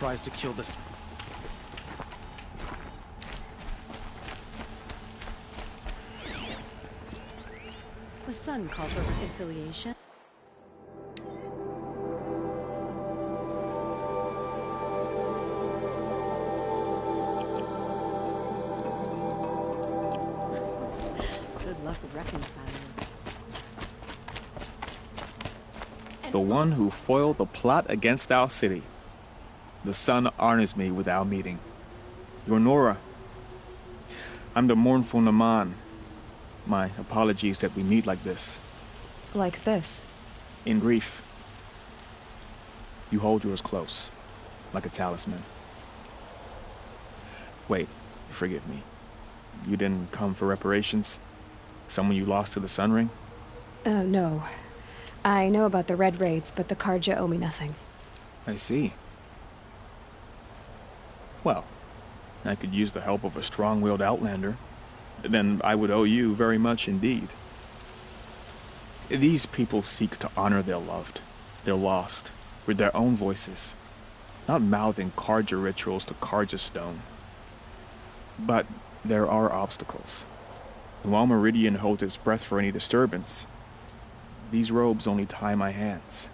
Tries to kill this. The sun calls for reconciliation. Good luck reconciling. The one who foiled the plot against our city. The sun honors me with our meeting. You're Nora. I'm the mournful Naman. My apologies that we meet like this. Like this? In grief. You hold yours close, like a talisman. Wait, forgive me. You didn't come for reparations? Someone you lost to the Sun Ring? No. I know about the Red Raids, but the Karja owe me nothing. I see. Well, I could use the help of a strong-willed outlander. Then I would owe you very much indeed. These people seek to honor their loved, their lost, with their own voices, not mouthing Karja rituals to Karja stone. But there are obstacles. And while Meridian holds its breath for any disturbance, these robes only tie my hands.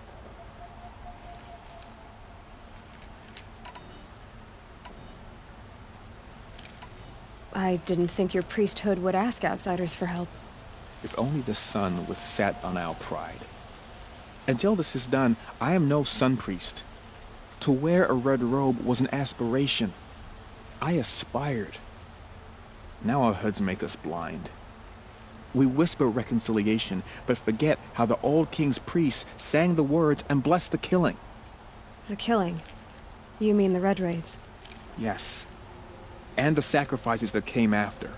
I didn't think your priesthood would ask outsiders for help. If only the sun would set on our pride. Until this is done, I am no sun priest. To wear a red robe was an aspiration. I aspired. Now our hoods make us blind. We whisper reconciliation, but forget how the old king's priests sang the words and blessed the killing. The killing? You mean the Red Raids? Yes. And the sacrifices that came after.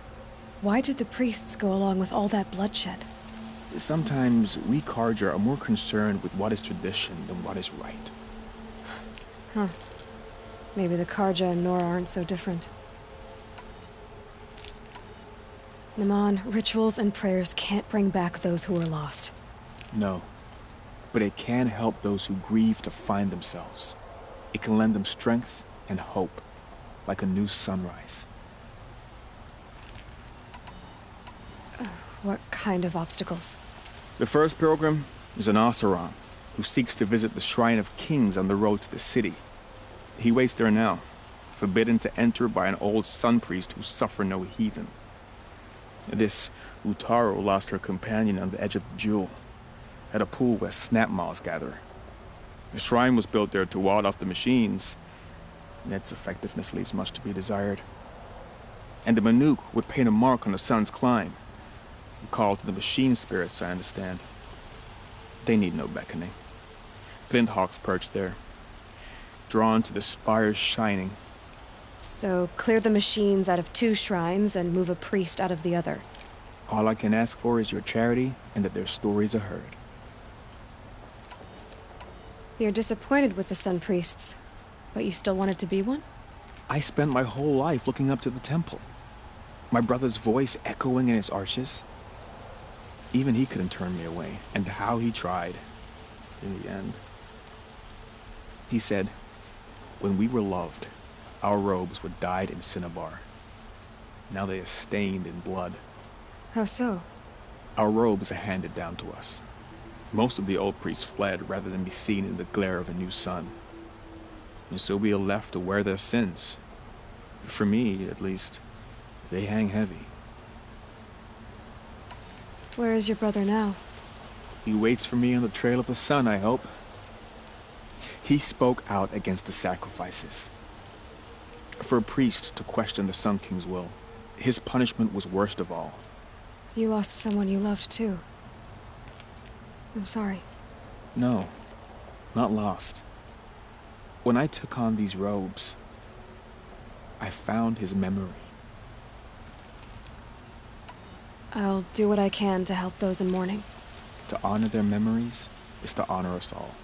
Why did the priests go along with all that bloodshed? Sometimes we Karja are more concerned with what is tradition than what is right. Huh. Maybe the Karja and Nora aren't so different. Naman, rituals and prayers can't bring back those who are lost. No. But it can help those who grieve to find themselves. It can lend them strength and hope, like a new sunrise. What kind of obstacles? The first pilgrim is an Oseram, who seeks to visit the Shrine of Kings on the road to the city. He waits there now, forbidden to enter by an old sun priest who suffer no heathen. This Utaro lost her companion on the edge of the Jewel, at a pool where snap moths gather. The shrine was built there to ward off the machines, and its effectiveness leaves much to be desired. And the Manuk would paint a mark on the sun's climb, a call to the machine spirits, I understand. They need no beckoning. Flint hawks perch there, drawn to the spire's shining. So, clear the machines out of 2 shrines and move a priest out of the other. All I can ask for is your charity and that their stories are heard. You're disappointed with the Sun Priests, but you still wanted to be one? I spent my whole life looking up to the temple. My brother's voice echoing in its arches. Even he couldn't turn me away, and how he tried. In the end. He said, when we were loved, our robes were dyed in cinnabar. Now they are stained in blood. How so? Our robes are handed down to us. Most of the old priests fled rather than be seen in the glare of a new sun. And so we are left to wear their sins. For me, at least, they hang heavy. Where is your brother now? He waits for me on the trail of the sun, I hope. He spoke out against the sacrifices. For a priest to question the Sun King's will, his punishment was worst of all. You lost someone you loved, too. I'm sorry. No, not lost. When I took on these robes, I found his memory. I'll do what I can to help those in mourning. To honor their memories is to honor us all.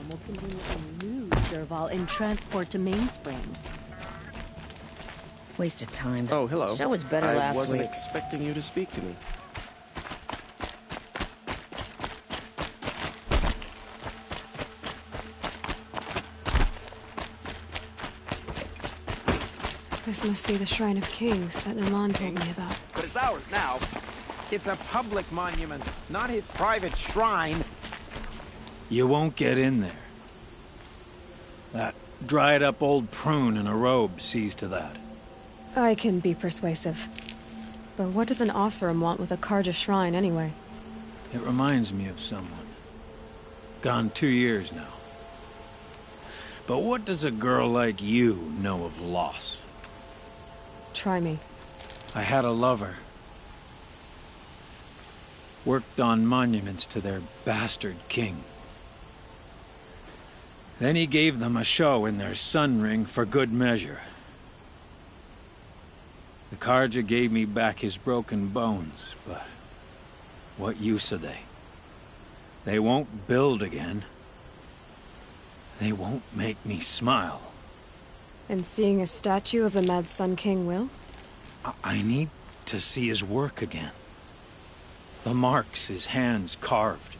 will conveniently lose Derval in transport to Mainspring. Waste of time. Oh, hello. Show was better last I wasn't week. expecting you to speak to me. This must be the Shrine of Kings that Naman told me about. But it's ours now. It's a public monument, not his private shrine. You won't get in there. That dried-up old prune in a robe sees to that. I can be persuasive. But what does an Oseram want with a Karja shrine, anyway? It reminds me of someone. Gone 2 years now. But what does a girl like you know of loss? Try me. I had a lover. Worked on monuments to their bastard king. Then he gave them a show in their sun ring for good measure. The Karja gave me back his broken bones, but what use are they? They won't build again. They won't make me smile. And seeing a statue of the Mad Sun King will? I need to see his work again. The marks his hands carved.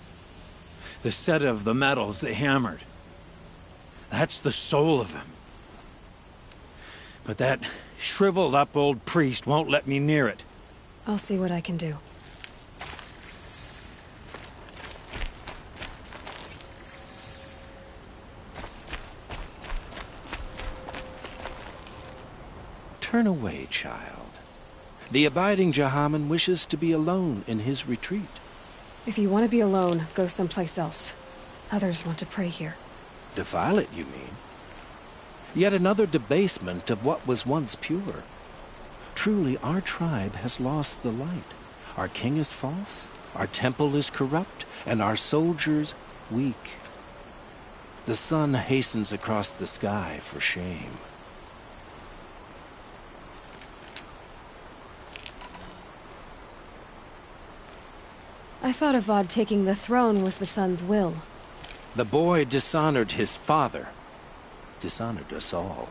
The set of the metals they hammered. That's the soul of him. But that shriveled up old priest won't let me near it. I'll see what I can do. Turn away, child. The abiding Jahaman wishes to be alone in his retreat. If you want to be alone, go someplace else. Others want to pray here. Defile it, you mean? Yet another debasement of what was once pure. Truly, our tribe has lost the light. Our king is false, our temple is corrupt, and our soldiers weak. The sun hastens across the sky for shame. I thought Avad taking the throne was the sun's will. The boy dishonored his father, dishonored us all.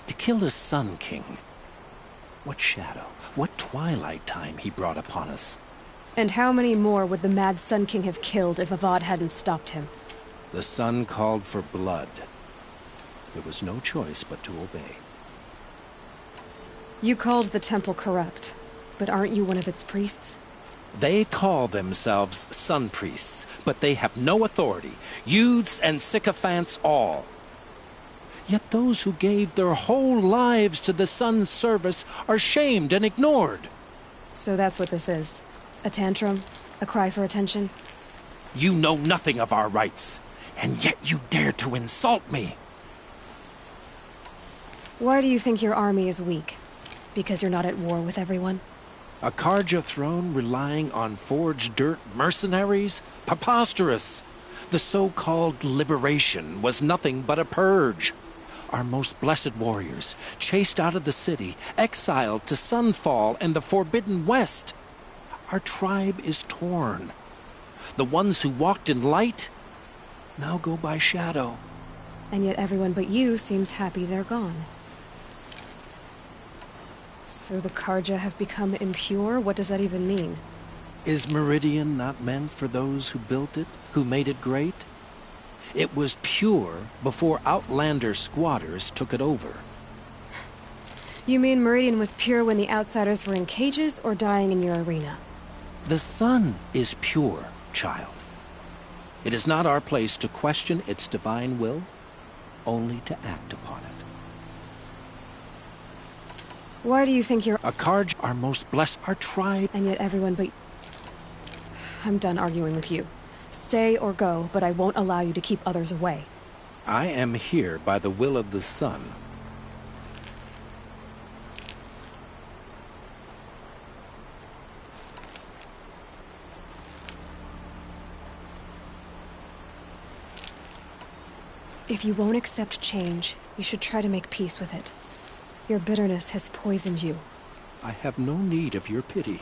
To kill his sun king. What shadow, what twilight time he brought upon us. And how many more would the Mad Sun King have killed if Avad hadn't stopped him? The sun called for blood. There was no choice but to obey. You called the temple corrupt, but aren't you one of its priests? They call themselves sun priests, but they have no authority. Youths and sycophants all. Yet those who gave their whole lives to the sun's service are shamed and ignored. So that's what this is. A tantrum? A cry for attention? You know nothing of our rights, and yet you dare to insult me. Why do you think your army is weak? Because you're not at war with everyone? A Karja throne relying on forged dirt mercenaries? Preposterous! The so-called liberation was nothing but a purge. Our most blessed warriors, chased out of the city, exiled to Sunfall and the Forbidden West. Our tribe is torn. The ones who walked in light now go by shadow. And yet everyone but you seems happy they're gone. So the Karja have become impure? What does that even mean? Is Meridian not meant for those who built it, who made it great? It was pure before outlander squatters took it over. You mean Meridian was pure when the outsiders were in cages or dying in your arena? The sun is pure, child. It is not our place to question its divine will, only to act upon it. Why do you think you're— A Karj, our most blessed, our tribe— And yet everyone but— I'm done arguing with you. Stay or go, but I won't allow you to keep others away. I am here by the will of the sun. If you won't accept change, you should try to make peace with it. Your bitterness has poisoned you. I have no need of your pity.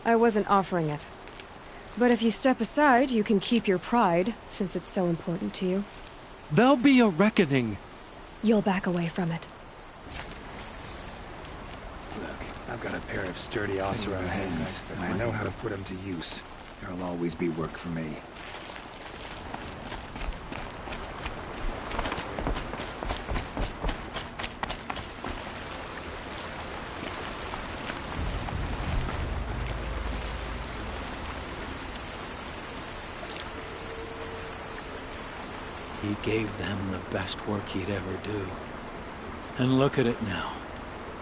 I wasn't offering it. But if you step aside, you can keep your pride, since it's so important to you. There'll be a reckoning. You'll back away from it. Look, I've got a pair of sturdy Osira hands, and I know how to put them to use. There'll always be work for me. He gave them the best work he'd ever do. And look at it now.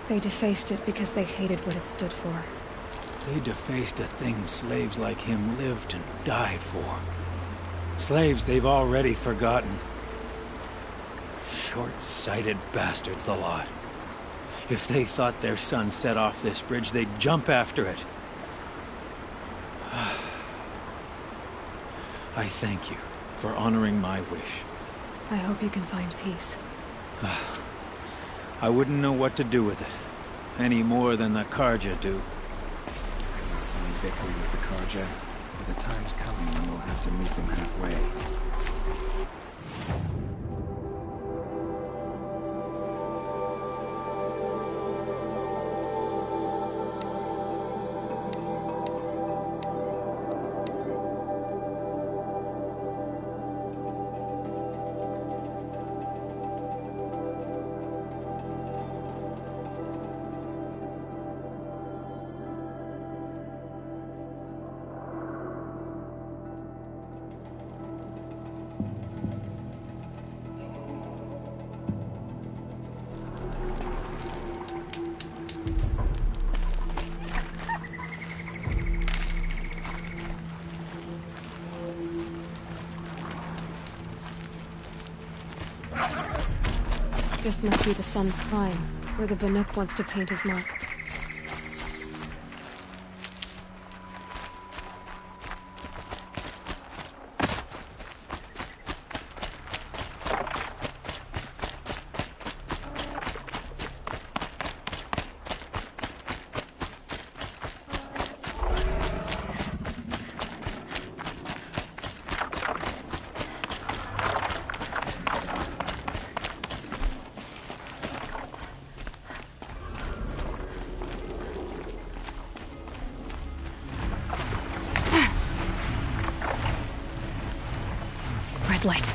They defaced it because they hated what it stood for. They defaced a thing slaves like him lived and died for. Slaves they've already forgotten. Short-sighted bastards, the lot. If they thought their son set off this bridge, they'd jump after it. I thank you for honoring my wish. I hope you can find peace. I wouldn't know what to do with it, any more than the Karja do. I'm bickering with the Karja, but the time's coming when we'll have to meet them halfway. This must be the Sun's climb, where the Banuk wants to paint his mark. Red light.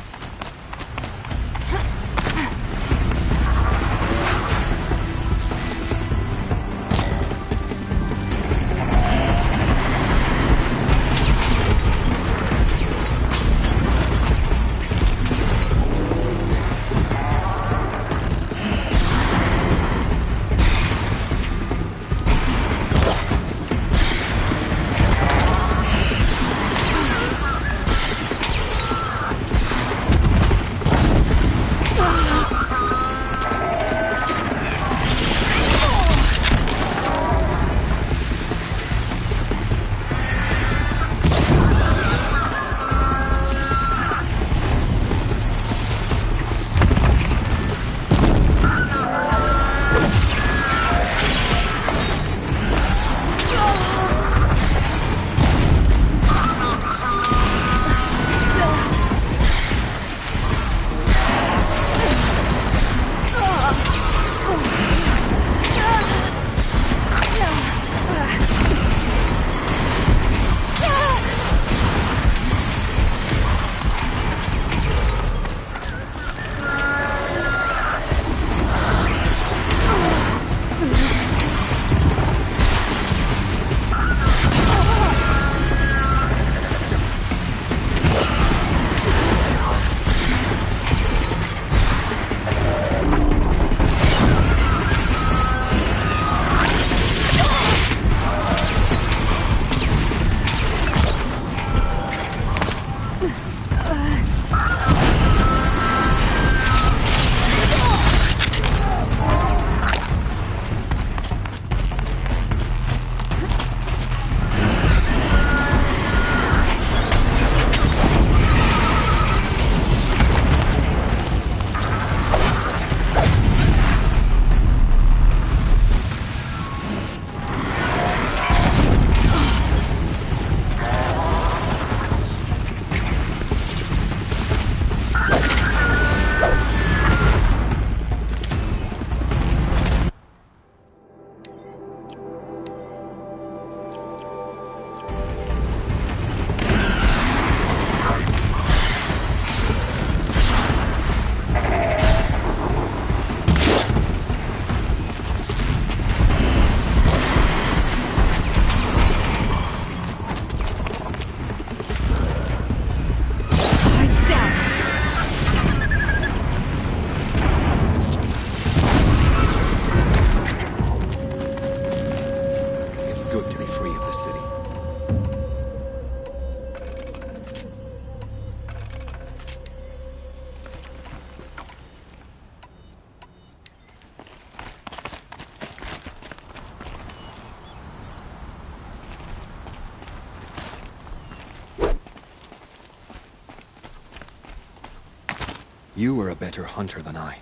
You are a better hunter than I.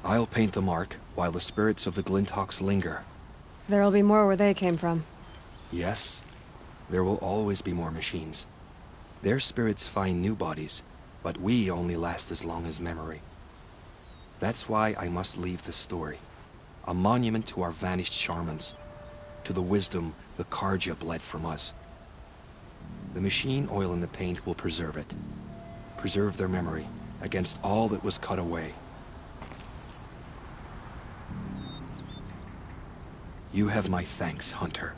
I'll paint the mark while the spirits of the Glinthawks linger. There'll be more where they came from. Yes, there will always be more machines. Their spirits find new bodies, but we only last as long as memory. That's why I must leave this story. A monument to our vanished shamans, to the wisdom the Karja bled from us. The machine oil in the paint will preserve it. Preserve their memory against all that was cut away. You have my thanks, Hunter.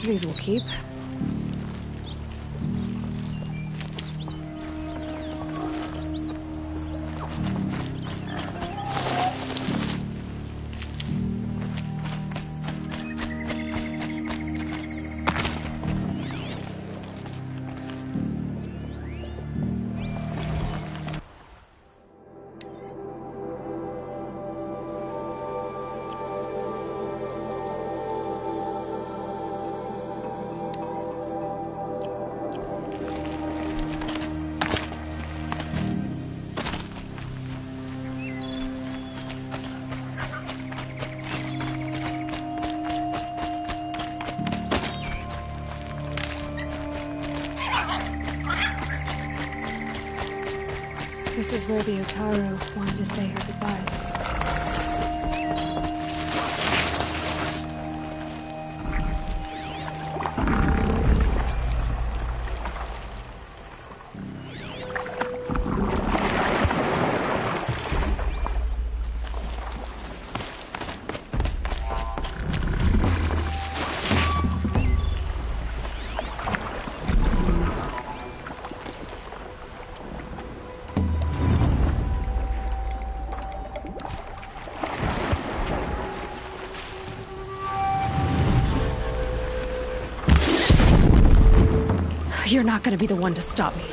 These will keep. This is where the Otaru wanted to say her goodbyes. You're not gonna be the one to stop me.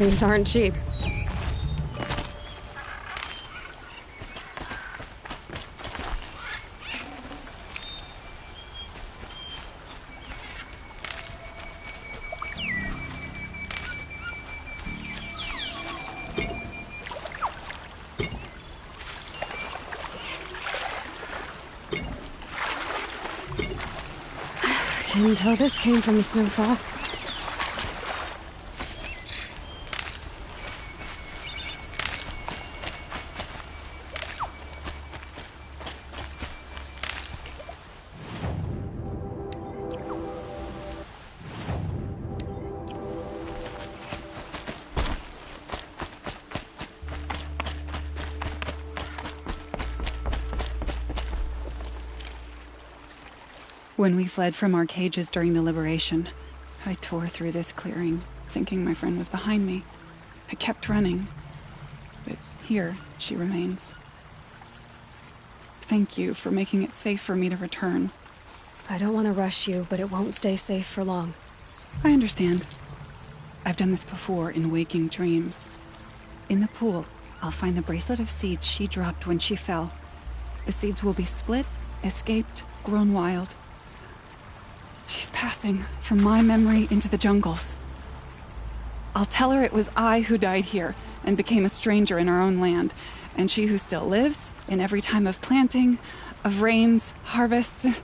These aren't cheap. I can tell this came from a snowfall. When we fled from our cages during the liberation, I tore through this clearing, thinking my friend was behind me. I kept running, but here she remains. Thank you for making it safe for me to return. I don't want to rush you, but it won't stay safe for long. I understand. I've done this before in waking dreams. In the pool, I'll find the bracelet of seeds she dropped when she fell. The seeds will be split, escaped, grown wild. She's passing from my memory into the jungles. I'll tell her it was I who died here and became a stranger in our own land, and she who still lives in every time of planting, of rains, harvests.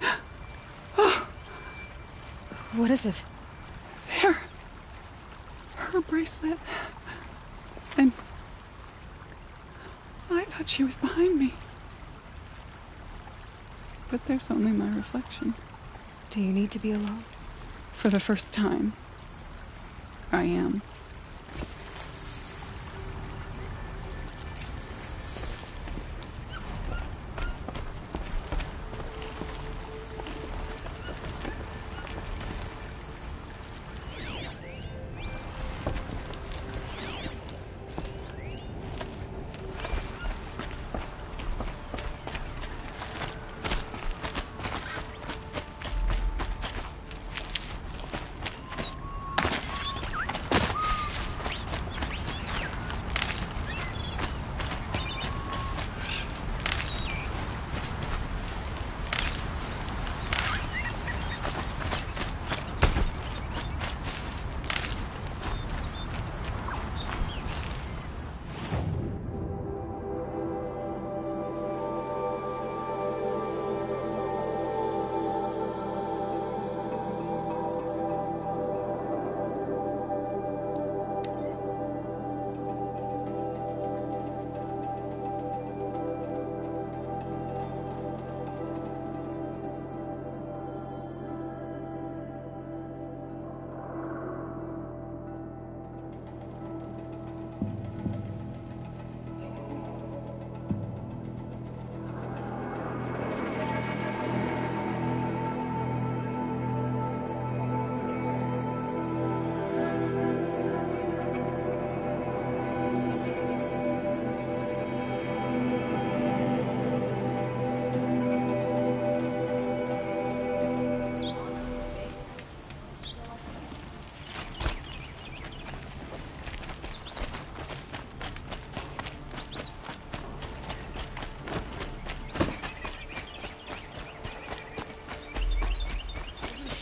Oh. What is it? There. Her bracelet. And I thought she was behind me. But there's only my reflection. Do you need to be alone? For the first time, I am.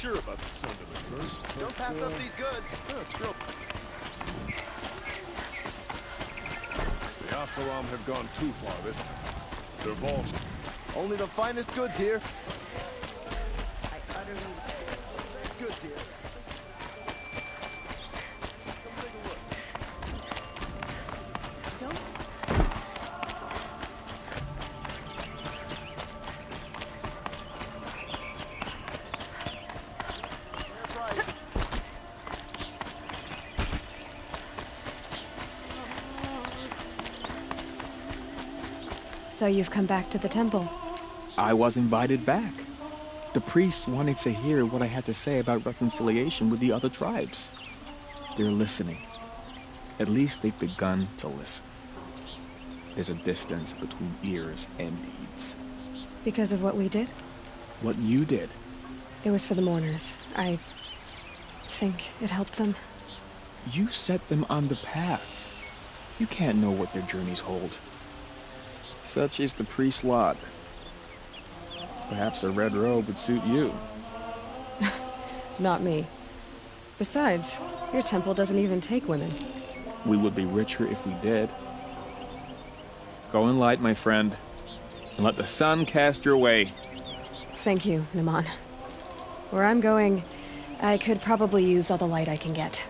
Sure about the sound of it first. Don't pass up these goods. Let's go. The Asaram have gone too far this time. Their vaults. Only the finest goods here. I utterly goods here. Come take a look. Don't. So you've come back to the temple. I was invited back. The priests wanted to hear what I had to say about reconciliation with the other tribes. They're listening. At least they've begun to listen. There's a distance between ears and deeds. Because of what we did? What you did. It was for the mourners. I think it helped them. You set them on the path. You can't know what their journeys hold. Such is the priest's lot. Perhaps a red robe would suit you. Not me. Besides, your temple doesn't even take women. We would be richer if we did. Go in light, my friend, and let the sun cast your way. Thank you, Naman. Where I'm going, I could probably use all the light I can get.